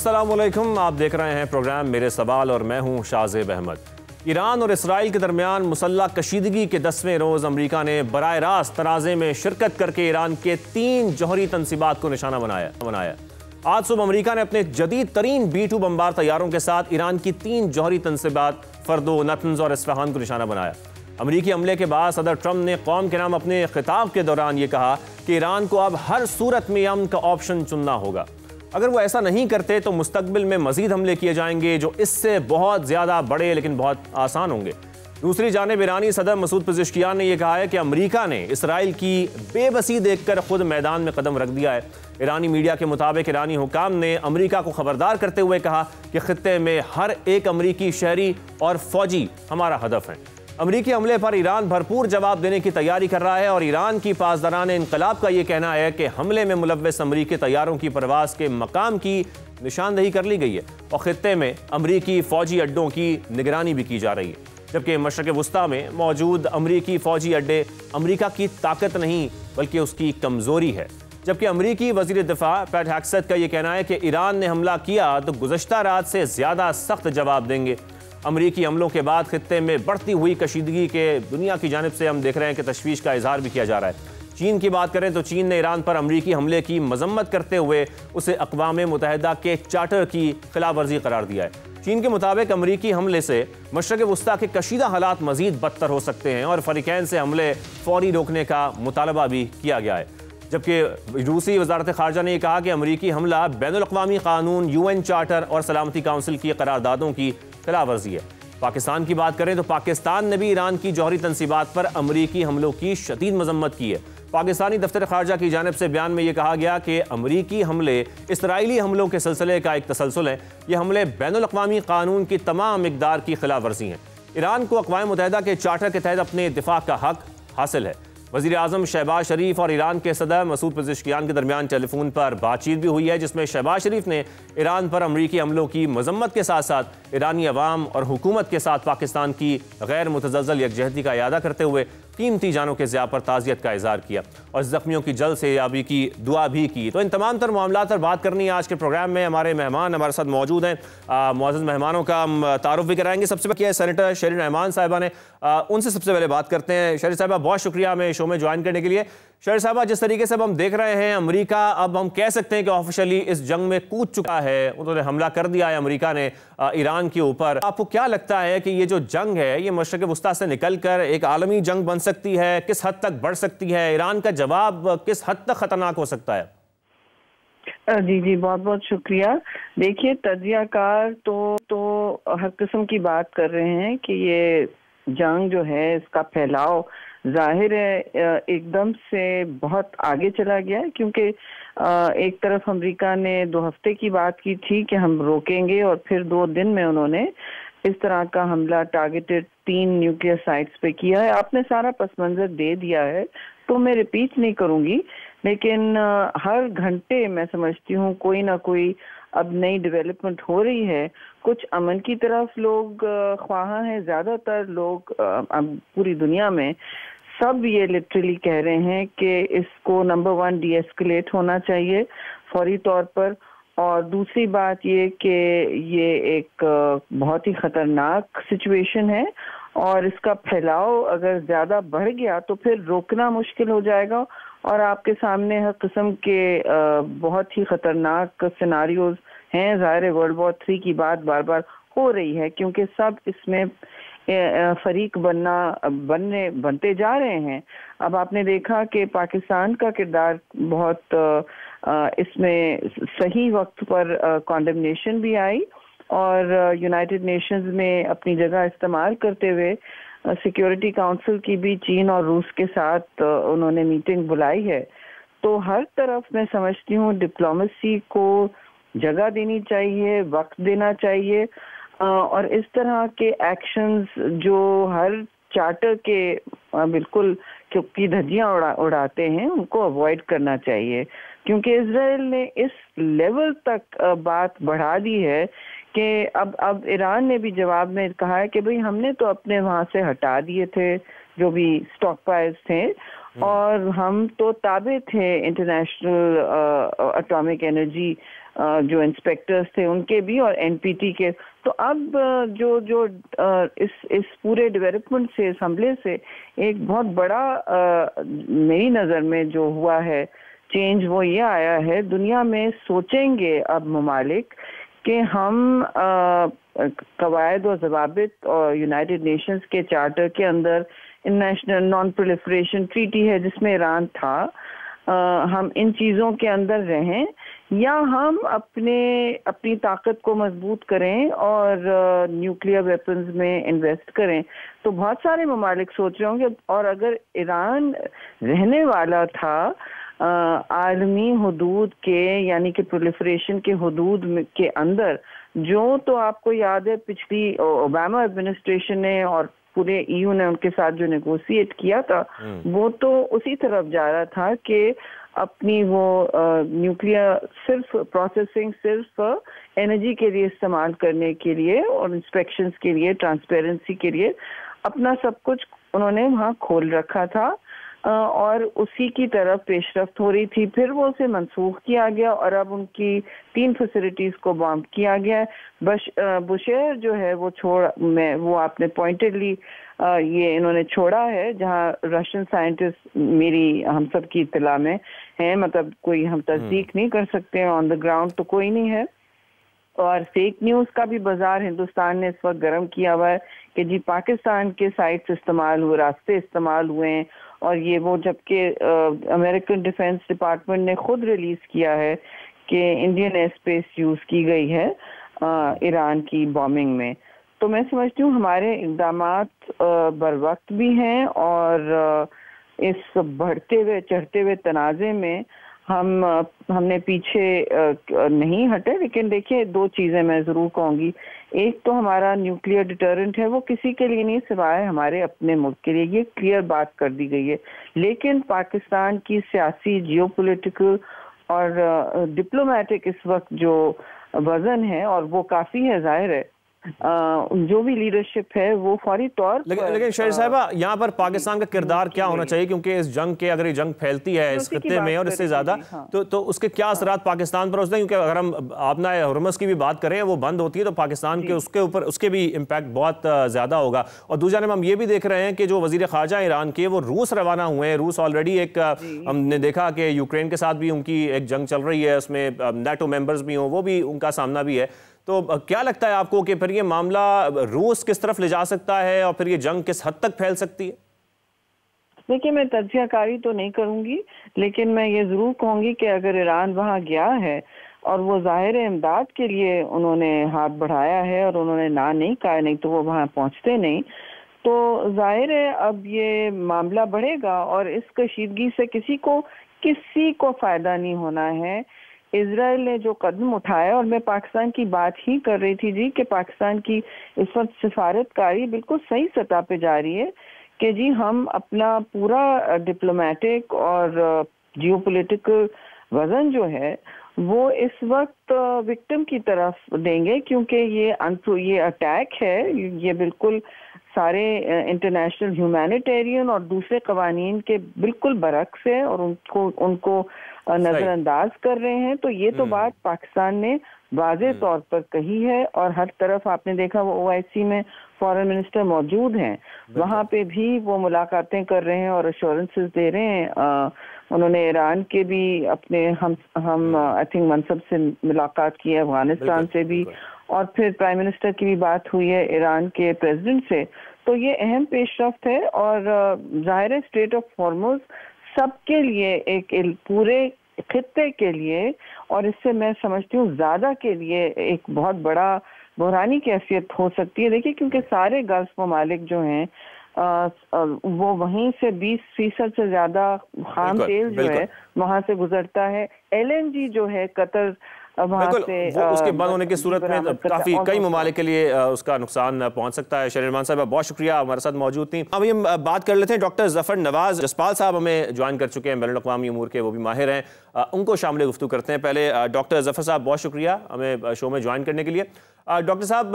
अस्सलामुअलैकुम, आप देख रहे हैं प्रोग्राम मेरे सवाल और मैं हूं शाहजेब अहमद। ईरान और इसराइल के दरमियान मुसल्लह कशीदगी के 10वें रोज़ अमरीका ने बराह रास्त तनाज़े में शिरकत करके ईरान के 3 जौहरी तनसीबात को निशाना बनाया। आज सुबह अमरीका ने अपने जदीद तरीन B-2 बमबार तैयारों के साथ ईरान की 3 जौहरी तनसीबात फर्दो, नतन्ज और इस्फहान को निशाना बनाया। अमरीकी हमले के बाद सदर ट्रंप ने कौम के नाम अपने खिताब के दौरान ये कहा कि ईरान को अब हर सूरत में अमन का ऑप्शन चुनना होगा। अगर वो ऐसा नहीं करते तो मुस्तकबिल में मजीद हमले किए जाएंगे जो इससे बहुत ज़्यादा बड़े लेकिन बहुत आसान होंगे। दूसरी जानिब ईरानी सदर मसूद पेज़ेश्कियान ने यह कहा है कि अमरीका ने इसराइल की बेबसी देखकर खुद मैदान में कदम रख दिया है। ईरानी मीडिया के मुताबिक ईरानी हुकाम ने अमरीका को खबरदार करते हुए कहा कि खित्ते में हर एक अमरीकी शहरी और फौजी हमारा हदफ है। अमरीकी हमले पर ईरान भरपूर जवाब देने की तैयारी कर रहा है और ईरान की पासदारान इनकलाब का यह कहना है कि हमले में मुलव्वस अमरीकी तैयारों की परवाज के मकाम की निशानदही कर ली गई है और खित्ते में अमरीकी फौजी अड्डों की निगरानी भी की जा रही है, जबकि मशरक़ वुस्ता में मौजूद अमरीकी फौजी अड्डे अमरीका की ताकत नहीं बल्कि उसकी कमज़ोरी है। जबकि अमरीकी वज़ीर दिफा पैट हेग्सेथ का यह कहना है कि ईरान ने हमला किया तो गुज़श्ता रात से ज़्यादा सख्त जवाब देंगे। अमरीकी हमलों के बाद खित्ते में बढ़ती हुई कशीदगी के दुनिया की जानिब से हम देख रहे हैं कि तशवीश का इजहार भी किया जा रहा है। चीन की बात करें तो चीन ने ईरान पर अमरीकी हमले की मजम्मत करते हुए उसे अक़वाम मुत्तहिदा के चार्टर की खिलाफ वर्जी करार दिया है। चीन के मुताबिक अमरीकी हमले से मशरक़ वुस्ता के कशीदा हालात मज़ीद बदतर हो सकते हैं और फ़रीक़ैन से हमले फौरी रोकने का मुतालबा भी किया गया है। जबकि रूसी वज़ारत ख़ारजा ने कहा कि अमरीकी हमला बैनुल-अक़वामी क़ानून, UN चार्टर और सलामती काउंसिल की करारदादों की खिलाफ वर्जी है। पाकिस्तान की बात करें तो पाकिस्तान ने भी ईरान की जौहरी तनसीबात पर अमरीकी हमलों की शदीद मजम्मत की है। पाकिस्तानी दफ्तर ख़ारजा की जानिब से बयान में यह कहा गया कि अमरीकी हमले इसराइली हमलों के सिलसिले का एक तसलसल है। ये हमले बैनुल-अक़वामी क़ानून की तमाम मिक़दार की खिलाफ वर्जी हैं। ईरान को अक़वाम मुत्तहिदा के चार्टर के तहत अपने दिफा का हक हासिल है। वज़ीर आज़म शहबाज शरीफ और ईरान के सदर मसूद पेज़ेश्कियान के दरमियान टेलीफोन पर बातचीत भी हुई है, जिसमें शहबाज शरीफ ने ईरान पर अमरीकी हमलों की मजम्मत के साथ साथ ईरानी अवाम और हुकूमत के साथ पाकिस्तान की गैर मुतज़लज़ल यकजहती का इयादा करते हुए कीमती जानों के ज़िया पर ताज़ियत का इज़हार किया और ज़ख्मियों की जल्द से याबी की दुआ भी की। तो इन तमाम तर मामलात पर बात करनी है आज के प्रोग्राम में। हमारे मेहमान हमारे साथ मौजूद हैं। मुअज़्ज़ज़ मेहमानों का हम तारुफ भी कराएंगे। सबसे पहले किया सेनेटर शरीन रहमान साहिबा ने, उनसे सबसे पहले बात करते हैं। शरीन साहिबा, बहुत शुक्रिया हमें शो में ज्वाइन करने के लिए। शरीन साहिबा, जिस तरीके से अब हम देख रहे हैं अमरीका अब हम कह सकते हैं कि ऑफिशियली इस जंग में कूद चुका है, उन्होंने हमला कर दिया है अमरीका ने ईरान के ऊपर। आपको क्या लगता है कि ये जो जंग है ये मशरक़ वुस्ता से निकल कर एक आलमी जंग बन सकती है? किस हद तक बढ़ सकती है? ईरान का जवाब किस हद तक खतरनाक हो सकता है? जी बहुत बहुत शुक्रिया। देखिए, तज्ज़ियाकार तो हर किस्म की बात कर रहे हैं कि ये जंग जो है इसका फैलाव जाहिर है एकदम से बहुत आगे चला गया है, क्योंकि एक तरफ अमेरिका ने 2 हफ्ते की बात की थी कि हम रोकेंगे और फिर 2 दिन में उन्होंने इस तरह का हमला टारगेटेड 3 न्यूक्लियर साइट्स पे किया है। आपने सारा पस मंजर दे दिया है तो मैं रिपीट नहीं करूंगी, लेकिन हर घंटे मैं समझती हूँ कोई ना कोई अब नई डेवलपमेंट हो रही है। कुछ अमन की तरफ लोग ख्वाह हैं, ज़्यादातर लोग अब पूरी दुनिया में सब ये लिटरली कह रहे हैं कि इसको नंबर 1 डीएस्केलेट होना चाहिए फौरी तौर पर, और दूसरी बात ये कि ये एक बहुत ही ख़तरनाक सिचुएशन है और इसका फैलाव अगर ज़्यादा बढ़ गया तो फिर रोकना मुश्किल हो जाएगा और आपके सामने हर किस्म के बहुत ही ख़तरनाक सिनारियोज हैं। ज़ाहिर है वर्ल्ड वॉर 3 की बात बार बार हो रही है, क्योंकि सब इसमें फरीक बनते जा रहे हैं। अब आपने देखा कि पाकिस्तान का किरदार बहुत इसमें सही वक्त पर कॉन्डेमनेशन भी आई और यूनाइटेड नेशंस में अपनी जगह इस्तेमाल करते हुए सिक्योरिटी काउंसिल की भी चीन और रूस के साथ उन्होंने मीटिंग बुलाई है। तो हर तरफ मैं समझती हूँ डिप्लोमेसी को जगह देनी चाहिए, वक्त देना चाहिए और इस तरह के एक्शंस जो हर चार्टर के बिल्कुल की धज्जियां उड़ाते हैं उनको अवॉइड करना चाहिए, क्योंकि इजराइल ने इस लेवल तक बात बढ़ा दी है कि अब ईरान ने भी जवाब में कहा है कि भाई हमने तो अपने वहां से हटा दिए थे जो भी स्टॉक पाइल्स थे और हम तो ताबे थे इंटरनेशनल एटॉमिक एनर्जी जो इंस्पेक्टर्स थे उनके भी, और एनपीटी के। तो अब जो इस पूरे डेवलपमेंट से, इस हमले से एक बहुत बड़ा मेरी नज़र में जो हुआ है चेंज, वो ये आया है, दुनिया में सोचेंगे अब ममालिक कि हम कवायद और ज़वाबित और यूनाइटेड नेशंस के चार्टर के अंदर इंटरनेशनल नॉन प्रोलिफरेशन ट्रीटी है जिसमें ईरान था, हम इन चीज़ों के अंदर रहें, या हम अपनी ताकत को मजबूत करें और न्यूक्लियर वेपन्स में इन्वेस्ट करें। तो बहुत सारे ममालिक सोच रहे होंगे, और अगर ईरान रहने वाला था आलमी हुदूद के, यानी कि प्रोलिफरेशन के हुदूद के अंदर, जो तो आपको याद है पिछली ओबामा एडमिनिस्ट्रेशन ने और पूरे ईयू ने उनके साथ जो नेगोशिएट किया था, वो तो उसी तरफ जा रहा था कि अपनी वो न्यूक्लियर सिर्फ प्रोसेसिंग, सिर्फ एनर्जी के लिए इस्तेमाल करने के लिए और इंस्पेक्शंस के लिए, ट्रांसपेरेंसी के लिए अपना सब कुछ उन्होंने वहाँ खोल रखा था, और उसी की तरफ पेशरफ्त हो रही थी। फिर वो उसे मंसूख किया गया और अब उनकी 3 फैसिलिटीज को बॉम्ब किया गया। बुशेयर जो है वो आपने पॉइंटेडली ये इन्होंने छोड़ा है, जहाँ रशियन साइंटिस्ट मेरी हम सब की इत्तला में है, मतलब कोई हम तस्दीक नहीं कर सकते, ऑन द ग्राउंड तो कोई नहीं है। और फेक न्यूज़ का भी बाजार हिंदुस्तान ने इस वक्त गर्म किया हुआ है कि जी पाकिस्तान के साइट्स इस्तेमाल हुए, रास्ते इस्तेमाल हुए हैं, और ये वो जबकि अमेरिकन डिफेंस डिपार्टमेंट ने खुद रिलीज किया है कि इंडियन एयर स्पेस यूज़ की गई है ईरान की बॉम्बिंग में। तो मैं समझती हूँ हमारे इक़दामात बर वक्त भी हैं, और इस बढ़ते हुए चढ़ते हुए तनाज़े में हमने पीछे नहीं हटे। लेकिन देखिए, 2 चीज़ें मैं ज़रूर कहूँगी। एक तो हमारा न्यूक्लियर डिटरेंट है, वो किसी के लिए नहीं सिवाय हमारे अपने मुल्क के लिए, ये क्लियर बात कर दी गई है। लेकिन पाकिस्तान की सियासी, जियोपॉलिटिकल और डिप्लोमेटिक इस वक्त जो वजन है, और वो काफ़ी है, जाहिर है जो भी लीडरशिप है वो फौरी तौर पर। लेकिन शरीफ साहिबा, यहाँ पर पाकिस्तान का किरदार क्या होना चाहिए? क्योंकि इस जंग के, अगर ये जंग फैलती है इस खत्ते में और इससे ज्यादा, तो उसके क्या असरात पाकिस्तान पर होते हैं? क्योंकि अगर हम अपना हुर्मुज़ की भी बात करें, वो बंद होती है तो पाकिस्तान के उसके ऊपर उसके भी इम्पैक्ट बहुत ज्यादा होगा। और दूसरी जानब हम ये भी देख रहे हैं कि जो वजीर खारजा ईरान के, वो रूस रवाना हुए हैं। रूस ऑलरेडी हमने देखा कि यूक्रेन के साथ भी उनकी एक जंग चल रही है, उसमें नेटो मेंबर्स भी हों, वो भी उनका सामना भी है। तो क्या लगता है आपको कि फिर ये मामला रूस किस तरफ ले जा सकता है और फिर ये जंग किस हद तक फैल सकती है? देखिए, मैं तज्जियाकारी तो नहीं करूंगी, लेकिन मैं ये जरूर कहूंगी कि अगर ईरान वहां गया है और वो जाहिर इमदाद के लिए उन्होंने हाथ बढ़ाया है और उन्होंने ना नहीं कहा, नहीं तो वो वहां पहुंचते नहीं, तो जाहिर है अब ये मामला बढ़ेगा और इस कशीदगी से किसी को फायदा नहीं होना है। इजराइल ने जो कदम उठाया, और मैं पाकिस्तान की बात ही कर रही थी जी, कि पाकिस्तान की इस वक्त सिफारतकारी बिल्कुल सही सतह पे जा रही है कि जी हम अपना पूरा डिप्लोमेटिक और जियोपॉलिटिकल वजन जो है वो इस वक्त विक्टिम की तरफ देंगे, क्योंकि ये अटैक है, ये बिल्कुल सारे इंटरनेशनल ह्यूमैनिटेरियन और दूसरे कवानीन के बिल्कुल बरक्स है और उनको नजरअंदाज कर रहे हैं। तो ये तो बात पाकिस्तान ने वाज़ेह तौर पर कही है, और हर तरफ आपने देखा वो OIC में फॉरेन मिनिस्टर मौजूद हैं, वहाँ पे भी वो मुलाकातें कर रहे हैं और अश्योरेंसेस दे रहे हैं। उन्होंने ईरान के भी अपने हम आई थिंक मनसब से मुलाकात की है, अफगानिस्तान से भी, और फिर प्राइम मिनिस्टर की भी बात हुई है ईरान के प्रेसिडेंट से। तो ये अहम पेशरफ्त है, और ज़ाहिर है स्ट्रेट ऑफ हॉर्मुज़ सबके लिए, एक पूरे खित्ते के लिए, और इससे मैं समझती हूँ ज़्यादा के लिए एक बहुत बड़ा बहरानी कैफियत हो सकती है। देखिए, क्योंकि सारे गल्फ ममालिक जो हैं वो वहीं से 20% से ज़्यादा खाम तेल जो है वहाँ से गुजरता है। LNG जो है कतर उसके बंद होने की सूरत में काफी कई ममालिक के लिए उसका नुकसान पहुंच सकता है। शरीमान साहब बहुत शुक्रिया, हमारे साथ मौजूद थी। अभी हम बात कर लेते हैं डॉक्टर जफर नवाज जसपाल साहब हमें ज्वाइन कर चुके हैं, बैनुल-अक़वामी उमूर के वो भी माहिर हैं, उनको शामिल गुफ्तगू करते हैं। पहले डॉक्टर जफर साहब बहुत शुक्रिया हमें शो में ज्वाइन करने के लिए। डॉक्टर साहब,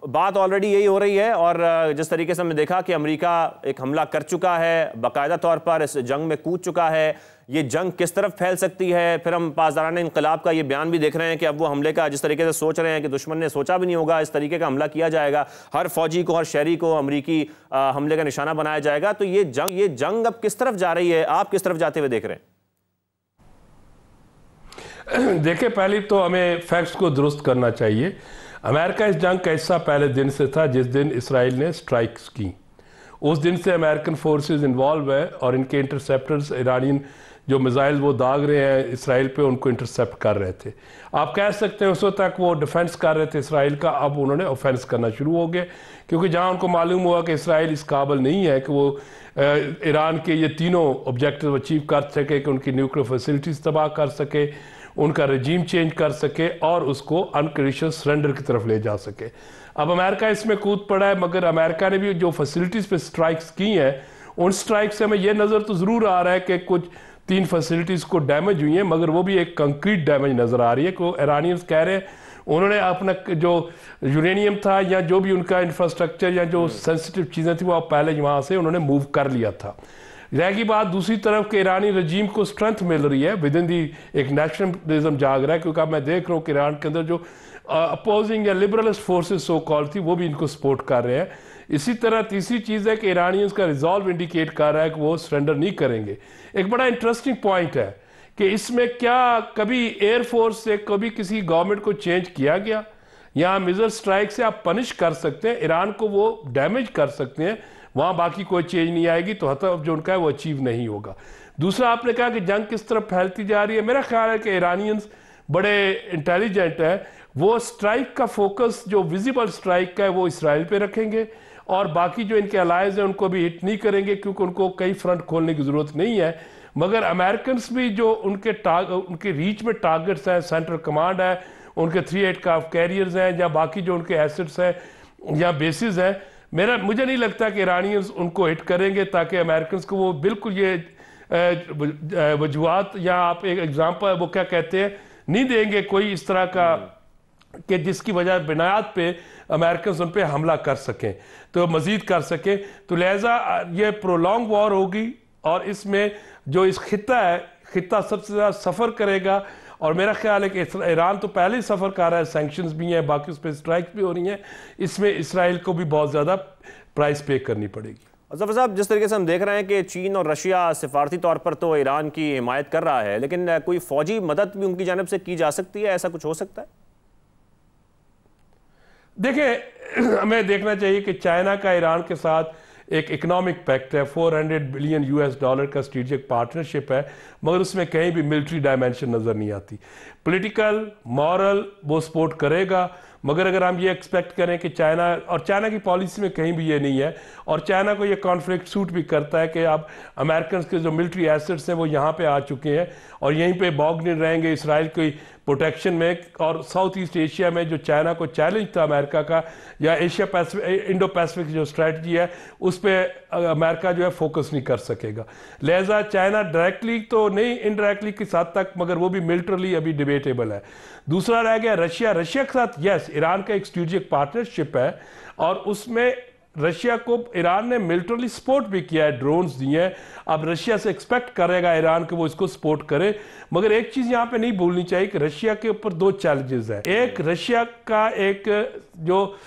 बात ऑलरेडी यही हो रही है और जिस तरीके से हमने देखा कि अमेरिका एक हमला कर चुका है, बाकायदा तौर पर इस जंग में कूद चुका है, ये जंग किस तरफ फैल सकती है। फिर हम पासदाराने इंकलाब का ये बयान भी देख रहे हैं कि अब वो हमले का जिस तरीके से सोच रहे हैं कि दुश्मन ने सोचा भी नहीं होगा इस तरीके का हमला किया जाएगा, हर फौजी को, हर शहरी को अमरीकी हमले का निशाना बनाया जाएगा। तो ये जंग अब किस तरफ जा रही है, आप किस तरफ जाते हुए देख रहे हैं? देखिए, पहले तो हमें फैक्ट्स को दुरुस्त करना चाहिए। अमेरिका इस जंग का हिस्सा पहले दिन से था जिस दिन इसराइल ने स्ट्राइक्स की। उस दिन से अमेरिकन फोर्सेस इन्वॉल्व है और इनके इंटरसेप्टर्स ईरानियन जो मिसाइल वो दाग रहे हैं इसराइल पे, उनको इंटरसेप्ट कर रहे थे। आप कह सकते हैं उस वक्त तक वो डिफेंस कर रहे थे इसराइल का, अब उन्होंने ऑफेंस करना शुरू हो गए, क्योंकि जहां उनको मालूम हुआ कि इसराइल इस काबिल नहीं है कि वो ईरान के ये तीनों ऑब्जेक्टिव अचीव कर सके, कि उनकी न्यूक्लियर फैसिलिटीज तबाह कर सके, उनका रजीम चेंज कर सके और उसको अनकंडीशनल सरेंडर की तरफ ले जा सके। अब अमेरिका इसमें कूद पड़ा है, मगर अमेरिका ने भी जो फैसिलिटीज़ पे स्ट्राइक्स की हैं, उन स्ट्राइक से हमें यह नज़र तो ज़रूर आ रहा है कि कुछ 3 फैसिलिटीज़ को डैमेज हुई हैं, मगर वो भी एक कंक्रीट डैमेज नज़र आ रही है। कि ईरानियंस कह रहे हैं उन्होंने अपना जो यूरेनियम था या जो भी उनका इंफ्रास्ट्रक्चर या जो सेंसिटिव चीज़ें थी वो पहले वहाँ से उन्होंने मूव कर लिया था। रहेगी बात दूसरी तरफ के ईरानी रजीम को स्ट्रेंथ मिल रही है, विद इन दी एक नेशनलिज्म जाग रहा है, क्योंकि अब मैं देख रहा हूँ कि ईरान के अंदर जो अपोजिंग या लिबरलिस्ट फोर्सेस सो कॉल थी वो भी इनको सपोर्ट कर रहे हैं। इसी तरह तीसरी चीज़ है कि ईरानियंस का रिजॉल्व इंडिकेट कर रहा है कि वो सरेंडर नहीं करेंगे। एक बड़ा इंटरेस्टिंग पॉइंट है कि इसमें क्या कभी एयरफोर्स से कभी किसी गवर्नमेंट को चेंज किया गया? यहाँ मिजर स्ट्राइक से आप पनिश कर सकते हैं, ईरान को वो डैमेज कर सकते हैं, वहाँ बाकी कोई चेंज नहीं आएगी, तो हतफ जो उनका है वो अचीव नहीं होगा। दूसरा, आपने कहा कि जंग किस तरफ फैलती जा रही है। मेरा ख्याल है कि ईरानियंस बड़े इंटेलिजेंट है, वो स्ट्राइक का फोकस जो विजिबल स्ट्राइक का है वो इसराइल पे रखेंगे और बाकी जो इनके अलाइज हैं उनको भी हिट नहीं करेंगे, क्योंकि उनको कई फ्रंट खोलने की ज़रूरत नहीं है। मगर अमेरिकन भी जो उनके रीच में टारगेट्स हैं, सेंट्रल कमांड है, उनके 3 एयरक्राफ्ट कैरियर्स हैं या बाकी जो उनके एसेट्स हैं या बेसिस हैं, मुझे नहीं लगता कि ईरानियंस उनको हिट करेंगे, ताकि अमेरिकन को वो बिल्कुल ये वजूहत या आप एक एग्जाम्पल वो क्या कहते हैं नहीं देंगे कोई इस तरह का कि जिसकी वजह बुनियाद पे अमेरिकन उन पर हमला कर सकें, तो मजीद कर सकें। तो लिहाजा ये प्रोलॉन्ग वॉर होगी और इसमें जो इस खिता सबसे ज़्यादा सफ़र करेगा। और मेरा ख्याल है कि ईरान तो पहले ही सफ़र कर रहा है, सैंक्शंस भी हैं, बाकी उस पर स्ट्राइक्स भी हो रही हैं, इसमें इसराइल को भी बहुत ज़्यादा प्राइस पे करनी पड़ेगी। जफर साहब, जिस तरीके से हम देख रहे हैं कि चीन और रशिया सिफारती तौर पर तो ईरान की हिमायत कर रहा है, लेकिन कोई फौजी मदद भी उनकी जानिब से की जा सकती है, ऐसा कुछ हो सकता है? देखिए, हमें देखना चाहिए कि चाइना का ईरान के साथ एक इकोनॉमिक पैक्ट है, $400 बिलियन का स्ट्रेटेजिक पार्टनरशिप है, मगर उसमें कहीं भी मिलिट्री डायमेंशन नज़र नहीं आती। पॉलिटिकल, मॉरल वो सपोर्ट करेगा, मगर अगर हम ये एक्सपेक्ट करें कि चाइना की पॉलिसी में कहीं भी ये नहीं है, और चाइना को ये कॉन्फ्लिक्ट सूट भी करता है कि अब अमेरिकन के जो मिलिट्री एसेट्स हैं वो यहाँ पे आ चुके हैं और यहीं पे बॉगड रहेंगे इसराइल की प्रोटेक्शन में। और साउथ ईस्ट एशिया में जो चाइना को चैलेंज था अमेरिका का, या एशिया पैसिफिक इंडो पैसिफिक जो स्ट्रेटजी है उस पर अमेरिका जो है फोकस नहीं कर सकेगा। लिहाजा चाइना डायरेक्टली तो नहीं, इनडायरेक्टली किस हद तक, मगर वो भी मिलिटरली अभी डिबेटेबल है। दूसरा रह गया रशिया के साथ यस ईरान का एक स्ट्रेटेजिक पार्टनरशिप है और उसमें रशिया को ईरान ने मिलिटरली सपोर्ट भी किया है, ड्रोन्स दिए हैं। अब रशिया से एक्सपेक्ट करेगा ईरान कि वो इसको सपोर्ट करे, मगर एक चीज़ यहाँ पे नहीं भूलनी चाहिए कि रशिया के ऊपर 2 चैलेंजेस हैं। एक रशिया का एक जो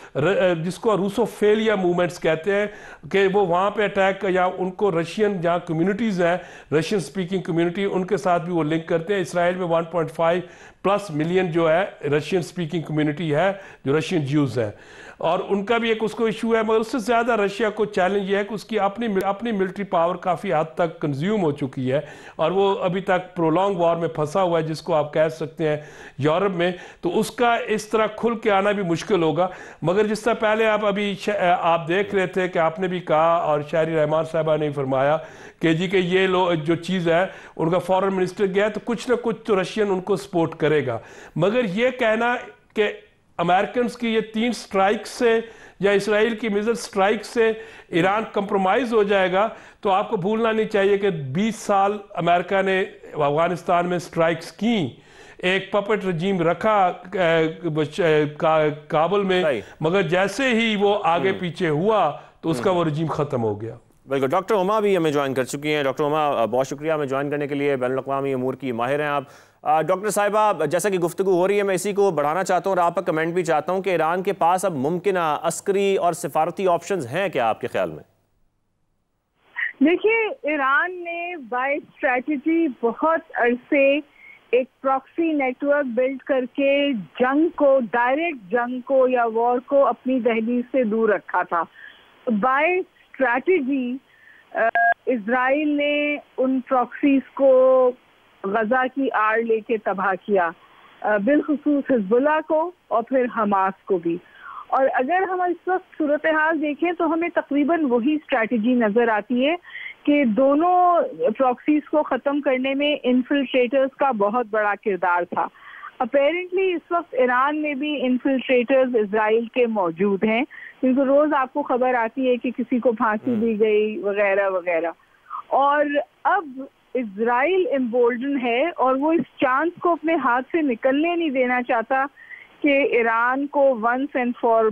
जिसको रूसोफेलिया मूवमेंट्स कहते हैं कि वो वहाँ पे अटैक या उनको रशियन जहाँ कम्युनिटीज़ हैं, रशियन स्पीकिंग कम्युनिटी, उनके साथ भी वो लिंक करते हैं। इसराइल में 1.5+ मिलियन जो है रशियन स्पीकिंग कम्युनिटी है, जो रशियन ज्यूज़ हैं, और उनका भी एक उसको इशू है। मगर उससे ज़्यादा रशिया को चैलेंज ये है कि उसकी अपनी मिलिट्री पावर काफ़ी हद तक कंज्यूम हो चुकी है और वो अभी तक प्रोलॉन्ग वॉर में फंसा हुआ है, जिसको आप कह सकते हैं यूरोप में। तो उसका इस तरह खुल के आना भी मुश्किल होगा। मगर जिस तरह पहले आप देख रहे थे कि आपने भी कहा और शायरी रहमान साहबा ने फरमाया कि जी कि ये जो चीज़ है उनका फॉरेन मिनिस्टर गया तो कुछ ना कुछ तो रशियन उनको सपोर्ट करेगा। मगर ये कहना कि अमेरिकन की ये 3 स्ट्राइक से या इसराइल की मिसाइल स्ट्राइक से ईरान कंप्रोमाइज हो जाएगा, तो आपको भूलना नहीं चाहिए कि 20 साल अमेरिका ने अफगानिस्तान में स्ट्राइक्स की। एक पपेट रजीम रखा काबुल में, मगर जैसे ही वो आगे पीछे हुआ तो उसका वो रजीम खत्म हो गया। बिल्कुल। डॉक्टर उमा भी हमें ज्वाइन कर चुकी हैं। डॉक्टर उमा, बहुत शुक्रिया हमें ज्वाइन करने के लिए। बैनुल-अक़वामी अमूर की माहिर हैं आप। डॉक्टर साहिबा, जैसा कि गुफ्तगू हो रही है, मैं इसी को बढ़ाना चाहता हूँ और आपका कमेंट भी चाहता हूँ कि ईरान के पास अब मुमकिन अस्करी और सिफारती ऑप्शंस हैं क्या आपके ख्याल में? देखिए, ईरान ने बाय स्ट्रैटेजी बहुत अरसे एक प्रॉक्सी नेटवर्क बिल्ड करके जंग को, डायरेक्ट जंग को या वॉर को अपनी दहलीज से दूर रखा था। बाय स्ट्रैटेजी इजराइल ने उन प्रॉक्सीज को गजा की आड़ लेके तबाह किया, बिलखुसूस हिजबुल्लाह को और फिर हमास को भी। और अगर हम इस वक्त सूरत हाल देखें तो हमें तकरीबन वही स्ट्रैटेजी नजर आती है कि दोनों प्रॉक्सीज को ख़त्म करने में इन्फिल्ट्रेटर्स का बहुत बड़ा किरदार था। अपेरेंटली इस वक्त ईरान में भी इन्फिल्ट्रेटर्स इजराइल के मौजूद हैं, क्योंकि रोज़ आपको खबर आती है कि किसी को फांसी दी गई वगैरह वगैरह। और अब इजराइल एम्बोल्डन है और वो इस चांस को अपने हाथ से निकलने नहीं देना चाहता कि ईरान को वंस एंड फॉर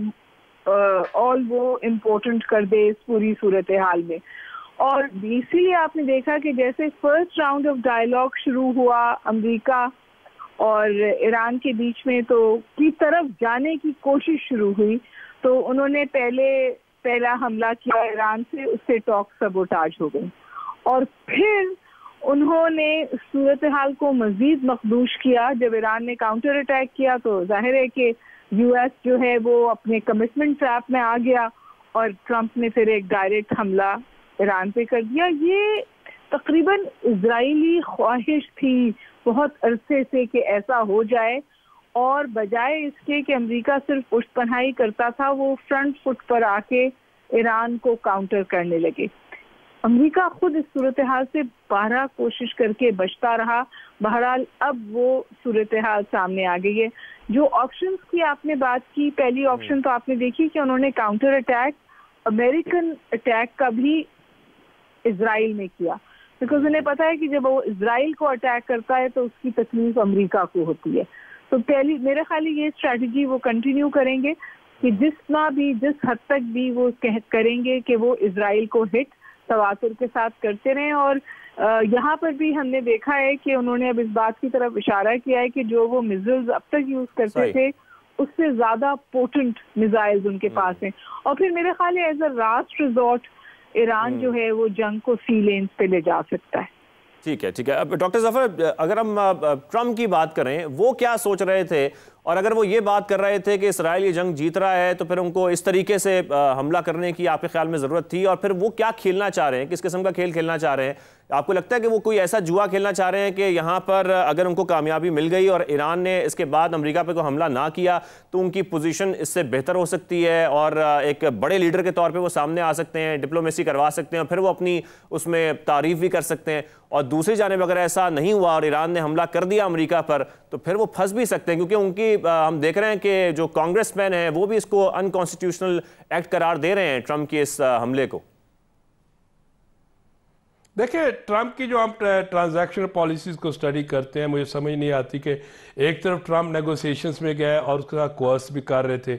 ऑल वो इम्पोर्टेंट कर दे इस पूरी सूरत हाल में। और इसीलिए आपने देखा कि जैसे फर्स्ट राउंड ऑफ डायलॉग शुरू हुआ अमेरिका और ईरान के बीच में, तो की तरफ जाने की कोशिश शुरू हुई, तो उन्होंने पहला हमला किया ईरान से, उससे टॉक सबोटाज हो गई। और फिर उन्होंने सूरत हाल को मजीद मखदूश किया। जब ईरान ने काउंटर अटैक किया तो जाहिर है कि यूएस जो है वो अपने कमिटमेंट ट्रैप में आ गया और ट्रंप ने फिर एक डायरेक्ट हमला ईरान पे कर दिया। ये तकरीबन इजरायली ख्वाहिश थी बहुत अरसे से कि ऐसा हो जाए, और बजाय इसके कि अमेरिका सिर्फ पुष्टपनाही करता था, वो फ्रंट फुट पर आके ईरान को काउंटर करने लगे। अमेरिका खुद इस सूरत हाल से 12 कोशिश करके बचता रहा। बहरहाल अब वो सूरत हाल सामने आ गई है। जो ऑप्शंस की आपने बात की, पहली ऑप्शन तो आपने देखी कि उन्होंने काउंटर अटैक, अमेरिकन अटैक का भी इजराइल में किया, बिकॉज उन्हें पता है कि जब वो इजराइल को अटैक करता है तो उसकी तकलीफ अमेरिका को होती है। तो पहली मेरे ख्याल ये स्ट्रैटेजी वो कंटिन्यू करेंगे कि जिस हद तक भी वो करेंगे कि वो इजराइल को हिट तवातुर के साथ करते रहें। और यहाँ पर भी हमने देखा है कि उन्होंने अब इस बात की तरफ इशारा किया है कि जो वो मिसाइल्स अब तक यूज करते थे उससे ज्यादा पोटेंट मिसाइल्स उनके पास हैं। और फिर मेरे ख्याल है as a last resort Iran जो है वो जंग को सी लेन्स पे ले जा सकता है। ठीक है, ठीक है। अब डॉक्टर जफर, अगर हम ट्रम्प की बात करें, वो क्या सोच रहे थे, और अगर वो ये बात कर रहे थे कि इसराइल ये जंग जीत रहा है तो फिर उनको इस तरीके से हमला करने की आपके ख्याल में ज़रूरत थी, और फिर वो क्या खेलना चाह रहे हैं, किस किस्म का खेल खेलना चाह रहे हैं? आपको लगता है कि वो कोई ऐसा जुआ खेलना चाह रहे हैं कि यहाँ पर अगर उनको कामयाबी मिल गई और ईरान ने इसके बाद अमेरिका पे कोई हमला ना किया तो उनकी पोजीशन इससे बेहतर हो सकती है और एक बड़े लीडर के तौर पे वो सामने आ सकते हैं, डिप्लोमेसी करवा सकते हैं और फिर वो अपनी उसमें तारीफ भी कर सकते हैं? और दूसरी जानिब अगर ऐसा नहीं हुआ और ईरान ने हमला कर दिया अमेरिका पर, तो फिर वो फंस भी सकते हैं, क्योंकि उनकी हम देख रहे हैं कि जो कांग्रेसमैन हैं वो भी इसको अनकॉन्स्टिट्यूशनल एक्ट करार दे रहे हैं ट्रम्प के इस हमले को। देखिए, ट्रम्प की जो हम ट्रांजैक्शनल पॉलिसीज़ को स्टडी करते हैं, मुझे समझ नहीं आती कि एक तरफ ट्रम्प नेगोशिएशंस में गए और उसके साथ कोर्स भी कर रहे थे।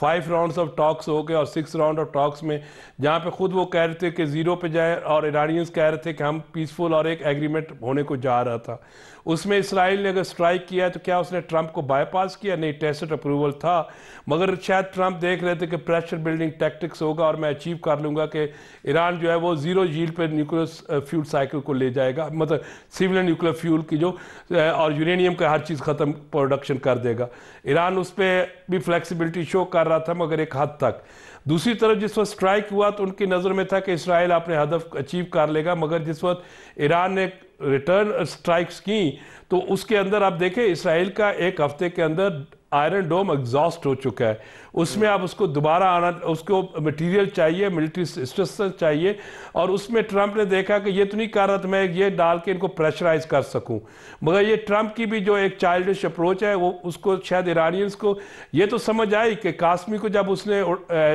5 राउंड्स ऑफ टॉक्स हो गए और 6 राउंड ऑफ टॉक्स में जहाँ पे खुद वो कह रहे थे कि 0 पे जाए और ईरानियंस कह रहे थे कि हम पीसफुल और एक एग्रीमेंट होने को जा रहा था। उसमें इसराइल ने अगर स्ट्राइक किया तो क्या उसने ट्रम्प को बाईपास किया? नहीं, टेसिट अप्रूवल था, मगर शायद ट्रम्प देख रहे थे कि प्रेशर बिल्डिंग टैक्टिक्स होगा और मैं अचीव कर लूँगा कि ईरान जो है वो 0 यील्ड पे न्यूक्लियर फ्यूल साइकिल को ले जाएगा, मतलब सिविलियन न्यूक्लियर फ्यूल की जो और यूरेनियम का हर चीज़ ख़त्म प्रोडक्शन कर देगा। ईरान उस पर भी फ्लेक्सिबिलिटी शो कर रहा था, मगर एक हद तक। दूसरी तरफ जिस वक्त स्ट्राइक हुआ तो उनकी नज़र में था कि इसराइल अपने हदफ अचीव कर लेगा, मगर जिस वक्त ईरान ने रिटर्न स्ट्राइक्स की तो उसके अंदर आप देखें इसराइल का एक हफ्ते के अंदर आयरन डोम एग्जॉस्ट हो चुका है। उसमें अब उसको दोबारा आना, उसको मटेरियल चाहिए, मिलिट्री स्ट्रक्चर चाहिए, और उसमें ट्रंप ने देखा कि ये तो नहीं कर रहा था मैं ये डाल के इनको प्रेशराइज कर सकूं, मगर ये ट्रंप की भी जो एक चाइल्डिश अप्रोच है वो उसको शायद ईरानियंस को ये तो समझ आई कि कासमी को जब उसने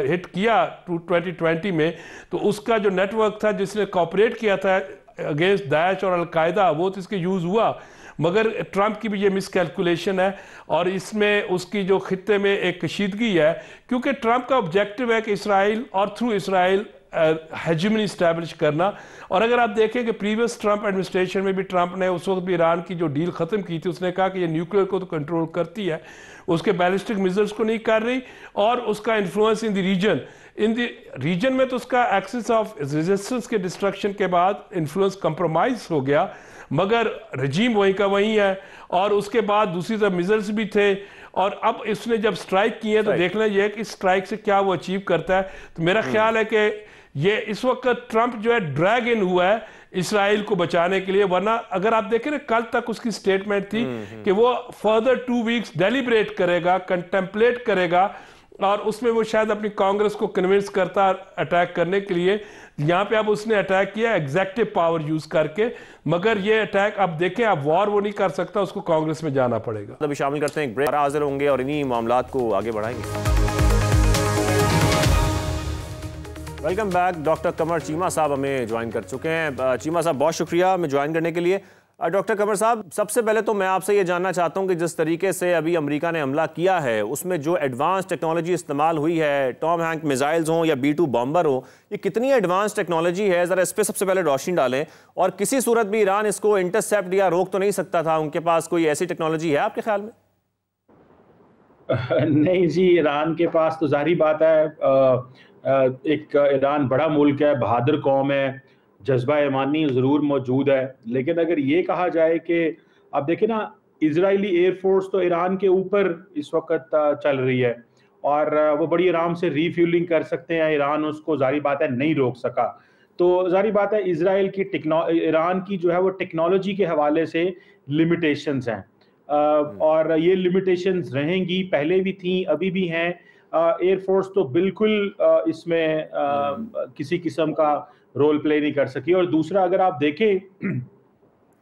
हिट किया 2020 में तो उसका जो नेटवर्क था जिसने कॉपरेट किया था अगेंस्ट दाइश और अलकायदा वो तो इसके यूज़ हुआ, मगर ट्रंप की भी ये मिसकैलकुलेशन है और इसमें उसकी जो खित्ते में एक कशीदगी है, क्योंकि ट्रंप का ऑब्जेक्टिव है कि इसराइल और थ्रू इसराइल हेजेमनी इस्टेब्लिश करना। और अगर आप देखें कि प्रीवियस ट्रंप एडमिनिस्ट्रेशन में भी ट्रंप ने उस वक्त भी ईरान की जो डील ख़त्म की थी, उसने कहा कि ये न्यूक्लियर को तो कंट्रोल करती है, उसके बैलिस्टिक मिसाइल्स को नहीं कर रही, और उसका इन्फ्लुएंस इन द रीजन में तो उसका एक्सिस ऑफ रेजिस्टेंस के डिस्ट्रक्शन के बाद इन्फ्लुएंस कंप्रोमाइज हो गया, मगर रजीम वहीं का वहीं है। और उसके बाद दूसरी तरफ मिसाइल्स भी थे, और अब इसने जब स्ट्राइक की है तो देखना यह है कि स्ट्राइक से क्या वो अचीव करता है। तो मेरा ख्याल है कि ये इस वक्त ट्रंप जो है ड्रैग इन हुआ है इसराइल को बचाने के लिए, वरना अगर आप देखें ना कल तक उसकी स्टेटमेंट थी कि वो फर्दर 2 वीक्स डेलिब्रेट करेगा, कंटेम्पलेट करेगा, और उसमें वो शायद अपनी कांग्रेस को कन्विंस करता अटैक करने के लिए। यहाँ पे अब उसने अटैक किया एग्जेक्टिव पावर यूज करके, मगर ये अटैक अब देखें, अब वॉर वो नहीं कर सकता, उसको कांग्रेस में जाना पड़ेगा। अभी शामिल करते हैं एक ब्रेक, हाजिर होंगे और इन्हीं मामलात को आगे बढ़ाएंगे। Welcome back. डॉक्टर कमर चीमा साहब हमें ज्वाइन कर चुके हैं। चीमा साहब बहुत शुक्रिया हमें ज्वाइन करने के लिए। डॉक्टर कमर साहब, सबसे पहले तो मैं आपसे ये जानना चाहता हूँ कि जिस तरीके से अभी अमेरिका ने हमला किया है उसमें जो एडवांस टेक्नोलॉजी इस्तेमाल हुई है, टॉम हैंक मिसाइल्स हों या B-2 बॉम्बर हो, ये कितनी एडवांस टेक्नोलॉजी है, ज़रा इस पर सबसे पहले रोशनी डालें। और किसी सूरत भी ईरान इसको इंटरसेप्ट या रोक तो नहीं सकता था? उनके पास कोई ऐसी टेक्नोलॉजी है आपके ख्याल में? नहीं जी, ईरान के पास तो जाहिर बात है, एक ईरान बड़ा मुल्क है, बहादुर कौम है, जज्बा ईमानी ज़रूर मौजूद है, लेकिन अगर ये कहा जाए कि आप देखें ना, इजरायली एयरफोर्स तो ईरान के ऊपर इस वक्त चल रही है और वो बड़ी आराम से रीफ्यूलिंग कर सकते हैं। ईरान उसको जाहिर बात है नहीं रोक सका। तो जाहिर बात है इजराइल की ईरान की जो है वो टेक्नोलॉजी के हवाले से लिमिटेशंस हैं, और ये लिमिटेशंस रहेंगी, पहले भी थी, अभी भी हैं। एयरफोर्स तो बिल्कुल इसमें किसी किस्म का रोल प्ले नहीं कर सकी। और दूसरा, अगर आप देखें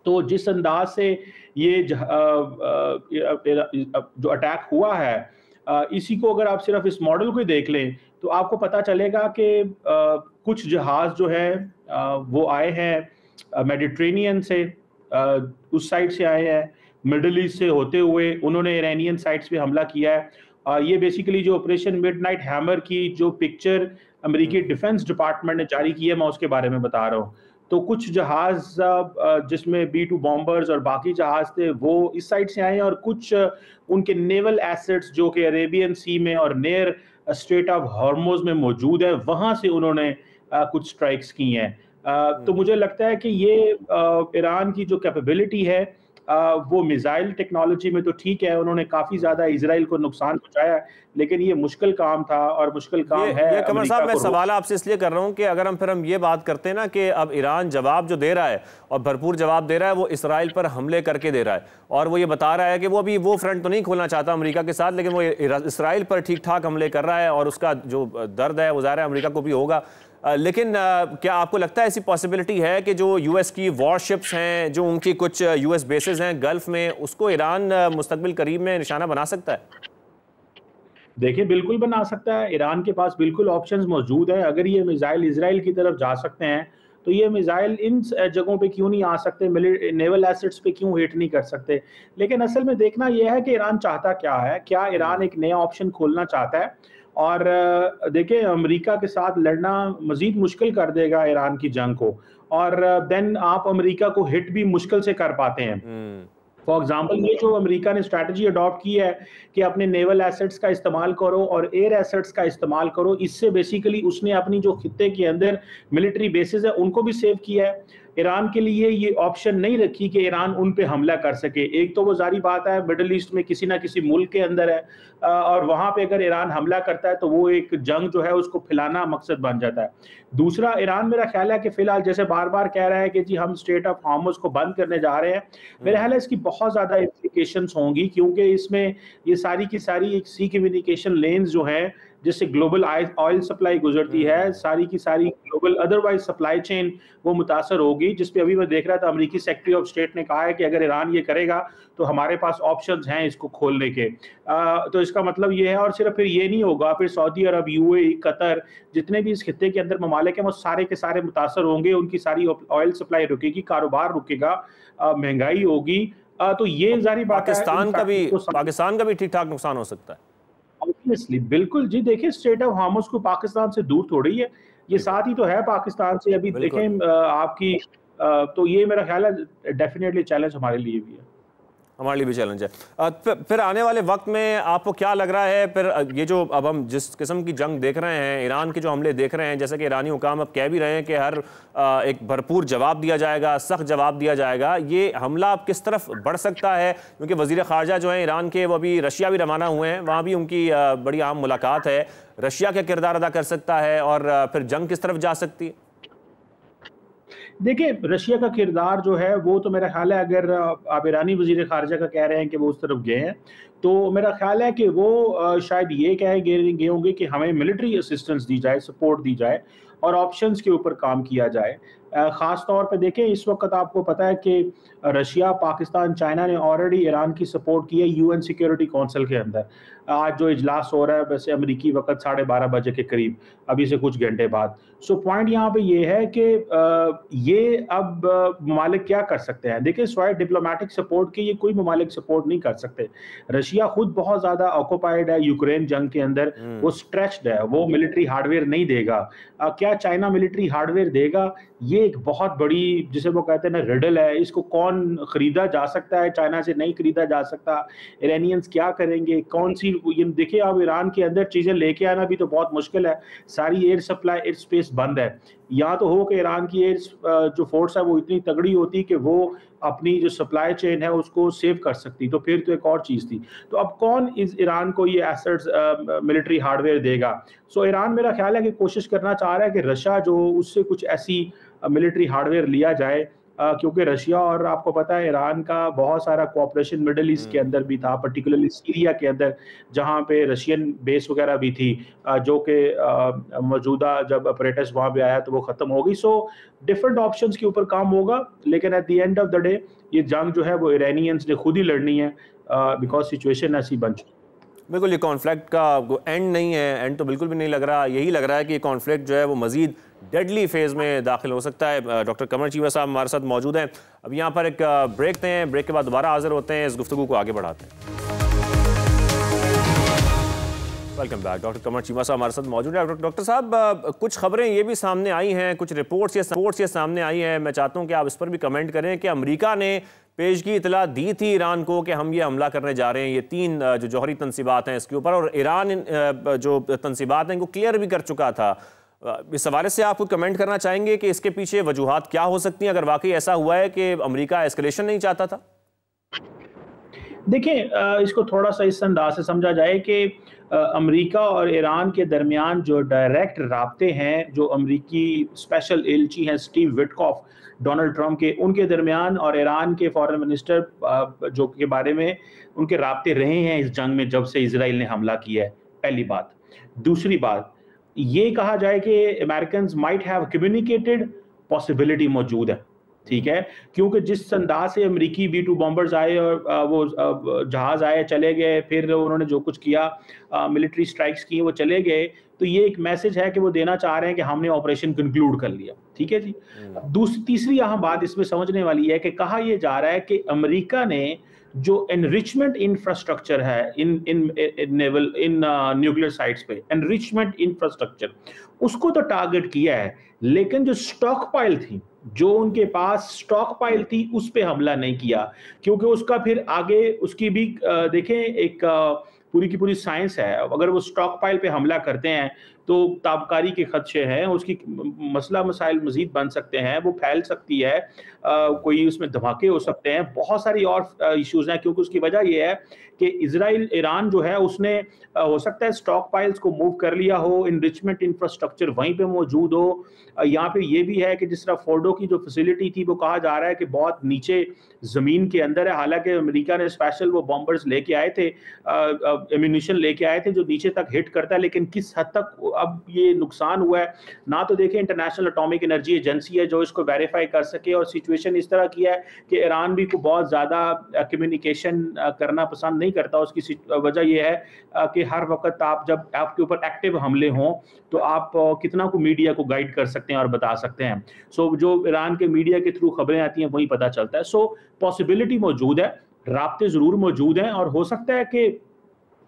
तो जिस अंदाज से ये जो अटैक हुआ है, इसी को अगर आप सिर्फ इस मॉडल को ही देख लें तो आपको पता चलेगा कि कुछ जहाज जो है वो आए हैं मेडिटेरेनियन से, उस साइड से आए हैं, मिडल ईस्ट से होते हुए उन्होंने ईरानियन साइट्स पे हमला किया है। ये बेसिकली जो ऑपरेशन मिडनाइट हैमर की जो पिक्चर अमेरिकी डिफेंस डिपार्टमेंट ने जारी की है, मैं उसके बारे में बता रहा हूँ। तो कुछ जहाज जिसमें B-2 बॉम्बर्स और बाकी जहाज थे वो इस साइड से आए हैं, और कुछ उनके नेवल एसेट्स जो कि अरेबियन सी में और नियर स्ट्रेट ऑफ हॉर्मुज में मौजूद है, वहां से उन्होंने कुछ स्ट्राइक्स की हैं। तो मुझे लगता है कि ये ईरान की जो कैपेबिलिटी है वो मिसाइल टेक्नोलॉजी में तो ठीक है, उन्होंने काफी ज्यादा इजराइल को नुकसान पहुंचाया, लेकिन ये मुश्किल काम था और मुश्किल काम है। ये कमर साहब, मैं सवाल आपसे इसलिए कर रहा हूं कि अगर हम ये बात करते हैं ना कि अब ईरान जवाब जो दे रहा है और भरपूर जवाब दे रहा है, वो इसराइल पर हमले करके दे रहा है, और वो ये बता रहा है कि वो अभी वो फ्रंट तो नहीं खोलना चाहता अमेरिका के साथ, लेकिन वो इसराइल पर ठीक ठाक हमले कर रहा है, और उसका जो दर्द है वो ज़ाहिर है अमेरिका को भी होगा। लेकिन क्या आपको लगता है ऐसी पॉसिबिलिटी है कि जो यूएस की वॉरशिप्स हैं, जो उनकी कुछ यूएस बेसेस हैं गल्फ में, उसको ईरान मुस्तकबिल करीब में निशाना बना सकता है? देखिए, बिल्कुल बना सकता है। ईरान के पास बिल्कुल ऑप्शंस मौजूद है। अगर ये मिसाइल इजराइल की तरफ जा सकते हैं तो ये मिसाइल इन जगहों पे क्यों नहीं आ सकते, नेवल एसेट्स पे क्यों हिट नहीं कर सकते। लेकिन असल में देखना यह है कि ईरान चाहता क्या है, क्या ईरान एक नया ऑप्शन खोलना चाहता है। और देखिए, अमेरिका के साथ लड़ना मजीद मुश्किल कर देगा ईरान की जंग को, और देन आप अमेरिका को हिट भी मुश्किल से कर पाते हैं। फॉर एग्जाम्पल, ये जो अमेरिका ने स्ट्रैटेजी अडॉप्ट की है कि अपने नेवल एसेट्स का इस्तेमाल करो और एयर एसेट्स का इस्तेमाल करो, इससे बेसिकली उसने अपनी जो खित्ते के अंदर मिलिट्री बेसिस है उनको भी सेव किया है। ईरान के लिए ये ऑप्शन नहीं रखी कि ईरान उन पे हमला कर सके। एक तो वो जारी बात है मिडल ईस्ट में किसी ना किसी मुल्क के अंदर है, और वहां पे अगर ईरान हमला करता है तो वो एक जंग जो है उसको फैलाना मकसद बन जाता है। दूसरा, ईरान मेरा ख्याल है कि फिलहाल जैसे बार बार कह रहा है कि जी हम स्ट्रेट ऑफ हॉर्मुज को बंद करने जा रहे हैं, मेरा ख्याल है इसकी बहुत ज्यादा इम्प्लीकेशंस होंगी, क्योंकि इसमें ये सारी की सारी एक सी कम्युनिकेशन लेन्स जो है जिससे ग्लोबल ऑयल सप्लाई गुजरती है, सारी की सारी ग्लोबल अदरवाइज सप्लाई चेन वो मुतासर होगी, जिसपे अभी मैं देख रहा था अमेरिकी सेक्रेटरी ऑफ स्टेट ने कहा है कि अगर ईरान ये करेगा तो हमारे पास ऑप्शंस हैं इसको खोलने के। तो इसका मतलब ये है, और सिर्फ फिर ये नहीं होगा, फिर सऊदी अरब, यूएई, कतर, जितने भी इस खित्ते के अंदर ममालिक हैं वो सारे के सारे मुतासर होंगे, उनकी सारी ऑयल सप्लाई रुकेगी, कारोबार रुकेगा, महंगाई होगी, तो ये जारी बात है पाकिस्तान का भी ठीक ठाक नुकसान हो सकता है। ऑब्वियसली, बिल्कुल जी। देखिए, स्ट्रेट ऑफ हार्मुज को पाकिस्तान से दूर थोड़ी है, ये साथ ही तो है पाकिस्तान से। अभी देखें आपकी तो ये मेरा ख्याल है डेफिनेटली चैलेंज हमारे लिए भी है। हमारे लिए भी चैलेंज है। फिर आने वाले वक्त में आपको क्या लग रहा है, फिर ये जो अब हम जिस किस्म की जंग देख रहे हैं, ईरान के जो हमले देख रहे हैं, जैसे कि ईरानी हुकाम अब कह भी रहे हैं कि हर एक भरपूर जवाब दिया जाएगा, सख्त जवाब दिया जाएगा, ये हमला अब किस तरफ बढ़ सकता है? क्योंकि वज़ीर ख़ारजा जो है ईरान के, वो अभी रशिया भी रवाना हुए हैं, वहाँ भी उनकी बड़ी अहम मुलाकात है। रशिया क्या किरदार अदा कर सकता है और फिर जंग किस तरफ जा सकती है? देखिए, रशिया का किरदार जो है वो तो मेरा ख्याल है, अगर आप ईरानी वजीर खारजा का कह रहे हैं कि वो उस तरफ गए हैं, तो मेरा ख्याल है कि वो शायद ये कह गए होंगे कि हमें मिलिट्री असिस्टेंस दी जाए, सपोर्ट दी जाए और ऑप्शंस के ऊपर काम किया जाए। ख़ास तौर पे देखें, इस वक्त आपको पता है कि रशिया, पाकिस्तान, चाइना ने ऑलरेडी ईरान की सपोर्ट की है यूएन सिक्योरिटी काउंसिल के अंदर। आज जो इजलास हो रहा है वैसे अमरीकी वक्त 12:30 बजे के करीब, अभी से कुछ घंटे बाद। सो पॉइंट यहाँ पे ये है कि ये अब ममालिक क्या कर सकते हैं। देखिए, स्वाय डिप्लोमेटिक सपोर्ट के ये कोई ममालिक सपोर्ट नहीं कर सकते। रशिया खुद बहुत ज़्यादा ऑक्यूपाइड है यूक्रेन जंग के अंदर, वो स्ट्रेच्ड है, वो मिलिट्री हार्डवेयर नहीं देगा। क्या चाइना मिलिट्री हार्डवेयर देगा? ये एक बहुत बड़ी, जिसे वो कहते हैं ना, रिडल है। इसको कौन खरीदा जा सकता है? चाइना से नहीं खरीदा जा सकता। ईरानियंस क्या करेंगे? कौन सी, ये देखिए, अब ईरान के अंदर चीजें लेके आना भी तो बहुत मुश्किल है। सारी एयर सप्लाई, एयर स्पेस बंद है। या तो हो कि ईरान की एयर जो फोर्स है वो इतनी तगड़ी होती कि वो अपनी जो सप्लाई चेन है उसको सेव कर सकती, तो फिर तो एक और चीज थी। तो अब कौन इस ईरान को ये एसेट्स, मिलिट्री हार्डवेयर देगा? सो ईरान मेरा ख्याल है कि कोशिश करना चाह रहा है कि रशिया जो, उससे कुछ ऐसी मिलिट्री हार्डवेयर लिया जाए, क्योंकि रशिया और आपको पता है ईरान का बहुत सारा कोऑपरेशन मिडिल ईस्ट के अंदर भी था, पर्टिकुलरली सीरिया के अंदर, जहां पे रशियन बेस वगैरह भी थी, जो कि मौजूदा जब अपरेटस वहां पे आया तो वो खत्म हो गई। सो डिफरेंट ऑप्शंस के ऊपर काम होगा, लेकिन at the end of the day ये जंग जो है वो ईरानियंस ने खुद ही लड़नी है, बिकॉज सिचुएशन ऐसी बन चुकी। बिल्कुल, ये कॉन्फ्लिक्ट का एंड नहीं है, एंड तो बिल्कुल भी नहीं लग रहा। यही लग रहा है कि ये कॉन्फ्लिक्ट जो है वो मजीद डेडली फेज में दाखिल हो सकता है। डॉक्टर कमर चीमा साहब हमारे साथ मौजूद हैं। अब यहाँ पर एक ब्रेक देते हैं, ब्रेक के बाद दोबारा हाजिर होते हैं, इस गुफ्तगू को आगे बढ़ाते हैं। Welcome back. डॉक्टर कमर चीमा साहब हमारे साथ मौजूद है। डॉक्टर साहब, कुछ खबरें ये भी सामने आई हैं, कुछ रिपोर्ट्स ये सामने आई हैं, मैं चाहता हूँ कि आप इस पर भी कमेंट करें कि अमेरिका ने पेशगी इतला दी थी ईरान को कि हम ये हमला करने जा रहे हैं, ये 3 जो जौहरी तनसीबात हैं इसके ऊपर, और ईरान जो तनसीबात हैं इनको क्लियर भी कर चुका था। इस हवाले से आप कुछ कमेंट करना चाहेंगे कि इसके पीछे वजूहात क्या हो सकती हैं, अगर वाकई ऐसा हुआ है कि अमेरिका एस्केलेशन नहीं चाहता था? देखिए, इसको थोड़ा सा इस अंदाज से समझा जाए कि अमेरिका और ईरान के दरमियान जो डायरेक्ट राब्ते हैं, जो अमेरिकी स्पेशल एलची हैं स्टीव विटकॉफ, डोनाल्ड ट्रंप के, उनके दरमियान और ईरान के फॉरेन मिनिस्टर जो के बारे में उनके राब्ते रहे हैं इस जंग में जब से इजराइल ने हमला किया है, पहली बात। दूसरी बात, ये कहा जाए कि Americans might have communicated, possibility मौजूद है, ठीक है, क्योंकि जिस अंदाज से अमेरिकी B-2 बॉम्बर्स आए और वो जहाज आए, चले गए, फिर उन्होंने जो कुछ किया, मिलिट्री स्ट्राइक्स की, वो चले गए, तो ये एक मैसेज है कि वो देना चाह रहे हैं कि हमने ऑपरेशन कंक्लूड कर लिया, ठीक है जी। तीसरी अहम बात इसमें समझने वाली है कि कहा यह जा रहा है कि अमेरिका ने जो एनरिचमेंट इंफ्रास्ट्रक्चर है इन न्यूक्लियर साइट्स पे, एनरिचमेंट इंफ्रास्ट्रक्चर, उसको तो टारगेट किया है, लेकिन जो स्टॉक पाइल थी, जो उनके पास स्टॉक पाइल थी, उस पे हमला नहीं किया, क्योंकि उसका फिर आगे उसकी भी देखें एक पूरी की पूरी साइंस है। अगर वो स्टॉक पाइल पे हमला करते हैं तो ताबकारी के खदशे हैं, उसकी मसला मसाइल मजीद बन सकते हैं, वो फैल सकती है, कोई उसमें धमाके हो सकते हैं, बहुत सारी और इश्यूज हैं, क्योंकि उसकी वजह यह है कि इजराइल, ईरान जो है उसने हो सकता है स्टॉक पाइल्स को मूव कर लिया हो, इनरिचमेंट इंफ्रास्ट्रक्चर वहीं पे मौजूद हो। यहाँ पे ये भी है कि जिस तरह फोर्डो की जो फैसिलिटी थी वो कहा जा रहा है कि बहुत नीचे जमीन के अंदर है, हालांकि अमेरिका ने स्पेशल वो बॉम्बर्स लेके आए थे, एम्यूनिशन लेके आए थे जो नीचे तक हिट करता है, लेकिन किस हद तक अब ये नुकसान हुआ है ना, तो देखें इंटरनेशनल एटॉमिक एनर्जी एजेंसी है जो इसको वेरीफाई कर सके, और सिचुएशन इस तरह की है कि ईरान भी को बहुत ज्यादा कम्युनिकेशन करना पसंद नहीं करता। उसकी वजह यह है कि हर वक्त आप जब आपके ऊपर एक्टिव हमले हों तो आप कितना को मीडिया को गाइड कर सकते हैं और बता सकते हैं। सो जो ईरान के मीडिया के थ्रू खबरें आती हैं वही पता चलता है। सो पॉसिबिलिटी मौजूद है, राब्ते ज़रूर मौजूद हैं और हो सकता है कि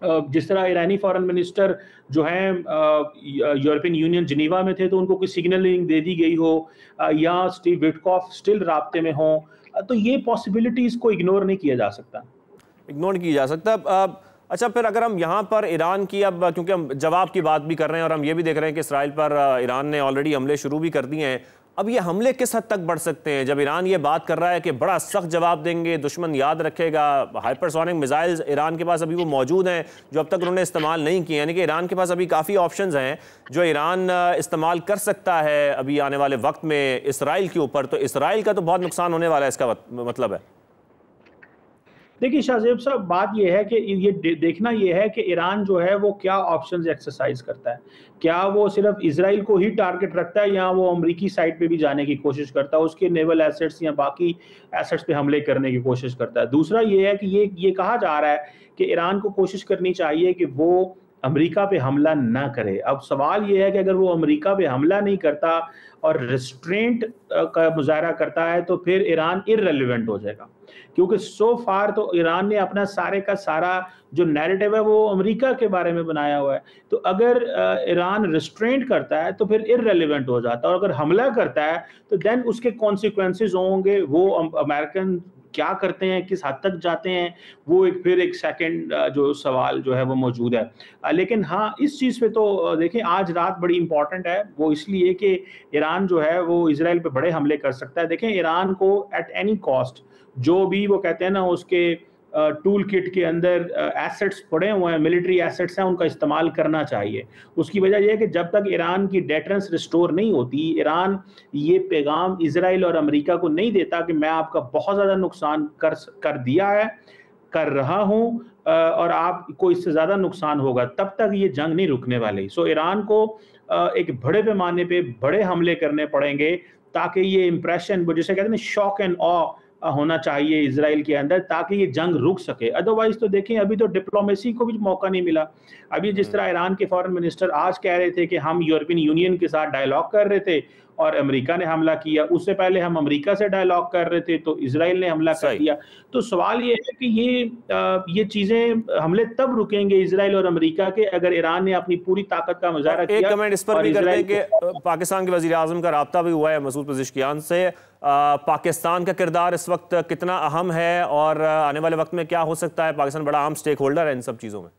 जिस तरह ईरानी फॉरेन मिनिस्टर जो हैं यूरोपियन यूनियन जिनीवा में थे तो उनको कोई सिग्नलिंग दे दी गई हो, या स्टीव विटकॉफ स्टिल राब्ते में हों, तो ये पॉसिबिलिटीज़ को इग्नोर नहीं किया जा सकता। इग्नोर नहीं किया जा सकता। अच्छा, फिर अगर हम यहाँ पर ईरान की, अब क्योंकि हम जवाब की बात भी कर रहे हैं और हम ये भी देख रहे हैं कि इसराइल पर ईरान ने ऑलरेडी हमले शुरू भी कर दिए हैं, अब ये हमले किस हद तक बढ़ सकते हैं? जब ईरान ये बात कर रहा है कि बड़ा सख्त जवाब देंगे, दुश्मन याद रखेगा, हाइपरसोनिक मिसाइल्स ईरान के पास अभी वो मौजूद हैं जो अब तक उन्होंने इस्तेमाल नहीं किए, यानी कि ईरान के पास अभी काफ़ी ऑप्शंस हैं जो ईरान इस्तेमाल कर सकता है अभी आने वाले वक्त में इसराइल के ऊपर। तो इसराइल का तो बहुत नुकसान होने वाला है, इसका मतलब है। देखिए शाहजेब साहब, बात यह है कि ये देखना यह है कि ईरान जो है वो क्या ऑप्शंस एक्सरसाइज करता है। क्या वो सिर्फ इजराइल को ही टारगेट रखता है या वो अमेरिकी साइड पे भी जाने की कोशिश करता है, उसके नेवल एसेट्स या बाकी एसेट्स पे हमले करने की कोशिश करता है। दूसरा ये है कि ये कहा जा रहा है कि ईरान को कोशिश करनी चाहिए कि वो अमेरिका पे हमला ना करे। अब सवाल ये है कि अगर वो अमेरिका पे हमला नहीं करता और रिस्ट्रेंट का मुजाहरा करता है तो फिर ईरान इररिलेवेंट हो जाएगा, क्योंकि सो फार तो ईरान ने अपना सारे का सारा जो नैरेटिव है वो अमेरिका के बारे में बनाया हुआ है। तो अगर ईरान रिस्ट्रेंट करता है तो फिर इररिलेवेंट हो जाता है, और अगर हमला करता है तो देन उसके कॉन्सिक्वेंसेस होंगे। वो अमेरिकन क्या करते हैं, किस हद तक जाते हैं, वो फिर एक सेकंड जो सवाल जो है वो मौजूद है। लेकिन हाँ, इस चीज़ पे तो देखिए आज रात बड़ी इंपॉर्टेंट है, वो इसलिए कि ईरान जो है वो इजराइल पे बड़े हमले कर सकता है। देखें, ईरान को एट एनी कॉस्ट जो भी वो कहते हैं ना उसके टूल किट के अंदर एसेट्स पड़े हुए हैं, मिलिट्री एसेट्स हैं, उनका इस्तेमाल करना चाहिए। उसकी वजह यह है कि जब तक ईरान की डेटरेंस रिस्टोर नहीं होती, ईरान ये पैगाम इजराइल और अमेरिका को नहीं देता कि मैं आपका बहुत ज़्यादा नुकसान कर दिया है, कर रहा हूँ और आपको इससे ज़्यादा नुकसान होगा, तब तक ये जंग नहीं रुकने वाली। सो ईरान को एक बड़े पैमाने पे बड़े हमले करने पड़ेंगे ताकि ये इंप्रेशन, वो जिसे कहते हैं ना शॉक एंड ऑ, होना चाहिए इजराइल के अंदर, ताकि ये जंग रुक सके। अदरवाइज तो देखें, अभी तो डिप्लोमेसी को भी मौका नहीं मिला। अभी जिस तरह ईरान के फॉरेन मिनिस्टर आज कह रहे थे कि हम यूरोपियन यूनियन के साथ डायलॉग कर रहे थे और अमेरिका ने हमला किया, उससे पहले हम अमेरिका से डायलॉग कर रहे थे तो इजराइल ने हमला कर दिया। तो सवाल ये है कि ये चीजें हमले तब रुकेंगे इजराइल और अमेरिका के अगर ईरान ने अपनी पूरी ताकत का मुजाहरा किया। एक कमेंट इस पर भी करते हैं कि पाकिस्तान के वजीर आजम का राब्ता भी हुआ है मसूद पेज़ेश्कियान से। पाकिस्तान का किरदार इस वक्त कितना अहम है और आने वाले वक्त में क्या हो सकता है? पाकिस्तान बड़ा अहम स्टेक होल्डर है इन सब चीज़ों में।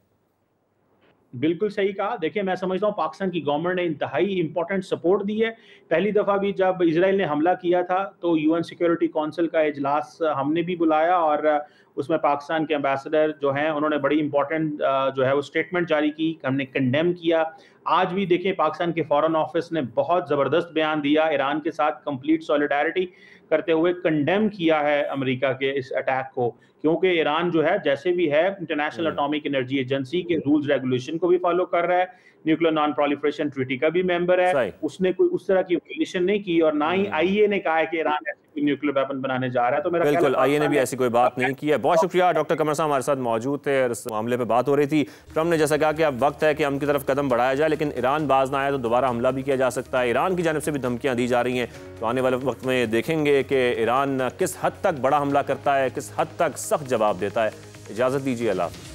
बिल्कुल सही कहा। देखिए, मैं समझता हूँ पाकिस्तान की गवर्नमेंट ने इंतहाई इंपॉर्टेंट सपोर्ट दी है। पहली दफ़ा भी जब इजराइल ने हमला किया था तो यूएन सिक्योरिटी काउंसिल का इजलास हमने भी बुलाया और उसमें पाकिस्तान के एम्बेसडर जो हैं उन्होंने बड़ी इंपॉर्टेंट जो है वो स्टेटमेंट जारी की, हमने कंडेम किया। आज भी देखिए पाकिस्तान के फॉरेन ऑफिस ने बहुत ज़बरदस्त बयान दिया, ईरान के साथ कंप्लीट सॉलिडारिटी करते हुए कंडेम किया है अमेरिका के इस अटैक को, क्योंकि ईरान जो है जैसे भी है इंटरनेशनल एटॉमिक एनर्जी एजेंसी के रूल्स रेगुलेशन को भी फॉलो कर रहा है, न्यूक्लियर नॉन प्रोलिफरेशन ट्रीटी का भी मेंबर है। उसने कोई उस तरह की वायलेशन नहीं की और ना ही आईए ने कहा है कि ईरान ऐसे कोई न्यूक्लियर वेपन बनाने जा रहा है। तो मेरा बिल्कुल आईए ने भी ऐसी कोई बात नहीं की है। बहुत शुक्रिया डॉक्टर कमर साहब हमारे साथ मौजूद थे और इस मामले पे बात हो रही थी। ट्रम्प ने जैसा कहा कि अब वक्त है कि हम की तरफ कदम बढ़ाया जाए, लेकिन ईरान बाज ना आए तो दोबारा हमला भी किया जा सकता है। ईरान की जानिब से भी धमकियां दी जा रही हैं। तो आने वाले वक्त में देखेंगे कि ईरान किस हद तक बड़ा हमला करता है, किस हद तक सख्त जवाब देता है। इजाज़त दीजिए, अल्लाह हाफ़िज़।